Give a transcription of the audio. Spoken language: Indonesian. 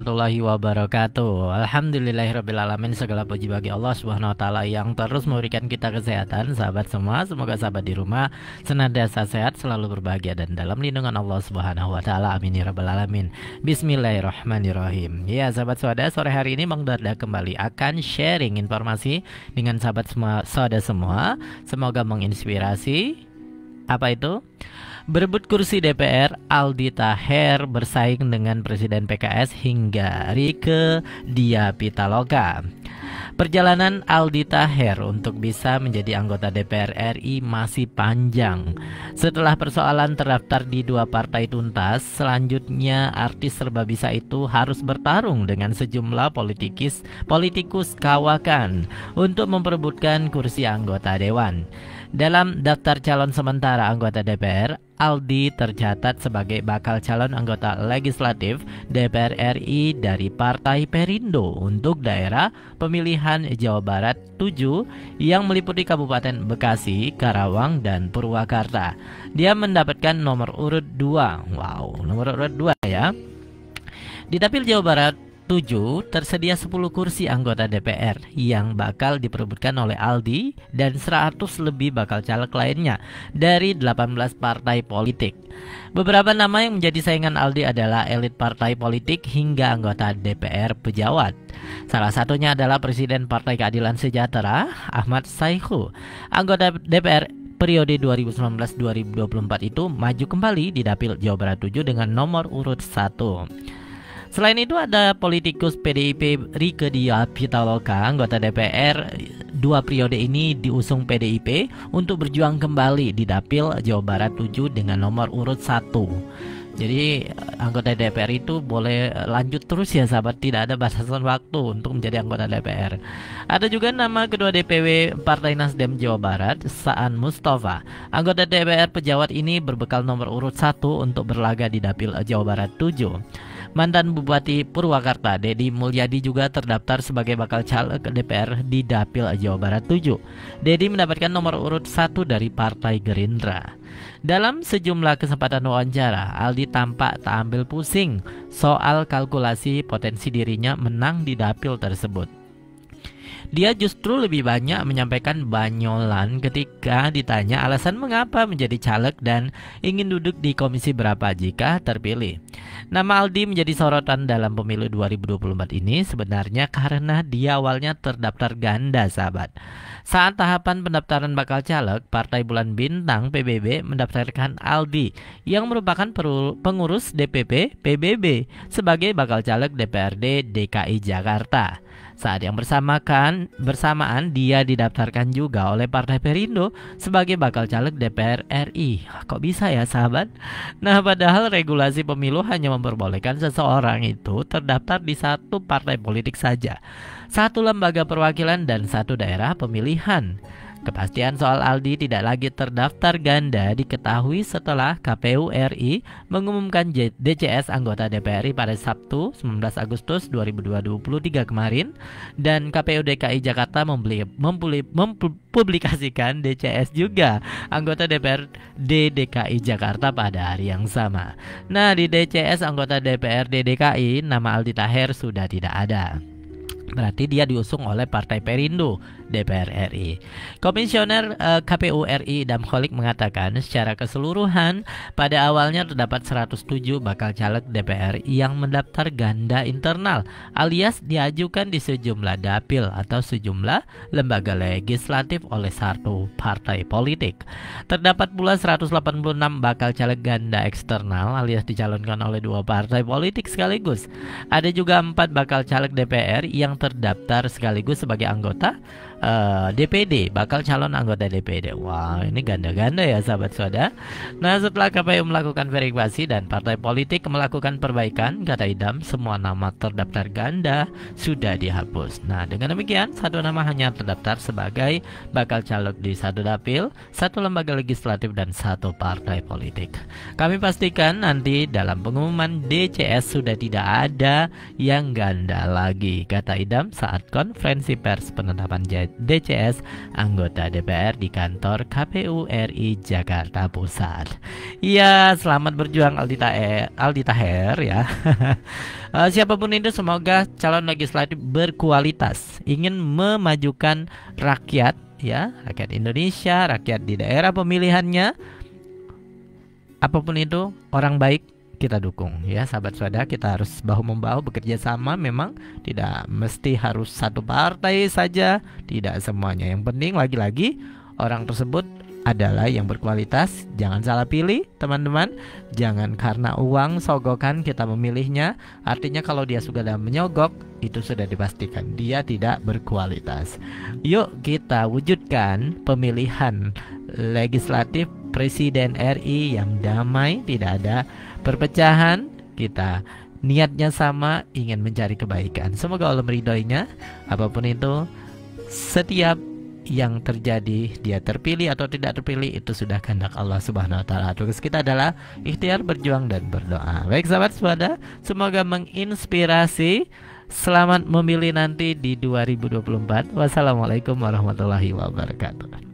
Warahmatullahi wabarakatuh. Alhamdulillahirrabbilalamin. Segala puji bagi Allah subhanahu wa ta'ala yang terus memberikan kita kesehatan. Sahabat semua, semoga sahabat di rumah senantiasa sehat, selalu berbahagia dan dalam lindungan Allah subhanahu wa ta'ala. Amin ya rabbal alamin. Bismillahirrahmanirrahim. Ya sahabat swada, sore hari ini Bang Darda kembali akan sharing informasi dengan sahabat semua, swada semua. Semoga menginspirasi. Apa itu? Berebut kursi DPR, Aldi Taher bersaing dengan Presiden PKS hingga Rieke Diah Pitaloka. Perjalanan Aldi Taher untuk bisa menjadi anggota DPR RI masih panjang. Setelah persoalan terdaftar di dua partai tuntas, selanjutnya artis serba bisa itu harus bertarung dengan sejumlah politikus kawakan untuk memperebutkan kursi anggota dewan. Dalam daftar calon sementara anggota DPR, Aldi tercatat sebagai bakal calon anggota legislatif DPR RI dari Partai Perindo untuk daerah pemilihan Jawa Barat 7 yang meliputi Kabupaten Bekasi, Karawang, dan Purwakarta. Dia mendapatkan nomor urut 2. Wow, nomor urut 2 ya. Di Dapil Jawa Barat 7 tersedia 10 kursi anggota DPR yang bakal diperebutkan oleh Aldi dan 100 lebih bakal caleg lainnya dari 18 partai politik. Beberapa nama yang menjadi saingan Aldi adalah elit partai politik hingga anggota DPR pejabat. Salah satunya adalah Presiden Partai Keadilan Sejahtera, Ahmad Saihu. Anggota DPR periode 2019-2024 itu maju kembali di Dapil Jawa Barat 7 dengan nomor urut 1. Selain itu ada politikus PDIP Rieke Diah Pitaloka, anggota DPR 2 periode ini diusung PDIP untuk berjuang kembali di Dapil Jawa Barat 7 dengan nomor urut 1. Jadi anggota DPR itu boleh lanjut terus ya sahabat, tidak ada batasan waktu untuk menjadi anggota DPR. Ada juga nama Ketua DPW Partai Nasdem Jawa Barat, Saan Mustafa. Anggota DPR pejabat ini berbekal nomor urut 1 untuk berlaga di Dapil Jawa Barat 7. Mantan Bupati Purwakarta Deddy Mulyadi juga terdaftar sebagai bakal caleg DPR di Dapil Jawa Barat 7. Deddy mendapatkan nomor urut 1 dari Partai Gerindra. Dalam sejumlah kesempatan wawancara, Aldi tampak tak ambil pusing soal kalkulasi potensi dirinya menang di dapil tersebut. Dia justru lebih banyak menyampaikan banyolan ketika ditanya alasan mengapa menjadi caleg dan ingin duduk di komisi berapa jika terpilih. Nama Aldi menjadi sorotan dalam pemilu 2024 ini sebenarnya karena dia awalnya terdaftar ganda sahabat. Saat tahapan pendaftaran bakal caleg, Partai Bulan Bintang PBB mendaftarkan Aldi yang merupakan pengurus DPP PBB sebagai bakal caleg DPRD DKI Jakarta. Saat yang bersamaan dia didaftarkan juga oleh Partai Perindo sebagai bakal caleg DPR RI. Kok bisa ya sahabat? Nah, padahal regulasi pemilu hanya memperbolehkan seseorang itu terdaftar di satu partai politik saja, satu lembaga perwakilan dan satu daerah pemilihan. Kepastian soal Aldi tidak lagi terdaftar ganda diketahui setelah KPU RI mengumumkan DCS anggota DPR RI pada Sabtu 19 Agustus 2023 kemarin, dan KPU DKI Jakarta mempublikasikan DCS juga anggota DPRD DKI Jakarta pada hari yang sama. Nah, di DCS anggota DPRD DKI nama Aldi Taher sudah tidak ada. Berarti dia diusung oleh Partai Perindo DPR RI. Komisioner KPU RI Idam Holik mengatakan secara keseluruhan pada awalnya terdapat 107 bakal caleg DPR yang mendaftar ganda internal alias diajukan di sejumlah dapil atau sejumlah lembaga legislatif oleh satu partai politik. Terdapat pula 186 bakal caleg ganda eksternal alias dicalonkan oleh dua partai politik sekaligus. Ada juga 4 bakal caleg DPR yang terdaftar sekaligus sebagai anggota DPD, bakal calon anggota DPD. Wah, ini ganda-ganda ya sahabat saudara. Nah, setelah KPU melakukan verifikasi dan partai politik melakukan perbaikan, kata Idam, semua nama terdaftar ganda sudah dihapus. Nah, dengan demikian satu nama hanya terdaftar sebagai bakal caleg di satu dapil, satu lembaga legislatif dan satu partai politik. Kami pastikan nanti dalam pengumuman DCS sudah tidak ada yang ganda lagi, kata Idam saat konferensi pers penetapan DCS, anggota DPR di kantor KPU RI Jakarta Pusat. Ya, selamat berjuang Aldi Taher ya. Siapapun itu, semoga calon legislatif berkualitas, ingin memajukan rakyat ya, rakyat Indonesia, rakyat di daerah pemilihannya. Apapun itu, orang baik kita dukung ya, sahabat swada. Kita harus bahu-membahu bekerja sama. Memang tidak mesti harus satu partai saja, tidak semuanya. Yang penting lagi-lagi orang tersebut adalah yang berkualitas. Jangan salah pilih teman-teman. Jangan karena uang sogokan kita memilihnya. Artinya kalau dia sudah menyogok, itu sudah dipastikan dia tidak berkualitas. Yuk kita wujudkan pemilihan legislatif Presiden RI yang damai, tidak ada perpecahan. Kita niatnya sama, ingin mencari kebaikan. Semoga Allah meridhoinya. Apapun itu, setiap yang terjadi, dia terpilih atau tidak terpilih, itu sudah kehendak Allah Subhanahu wa taala. Tugas kita adalah ikhtiar, berjuang dan berdoa. Baik sahabat swada, semoga menginspirasi. Selamat memilih nanti di 2024. Wassalamualaikum warahmatullahi wabarakatuh.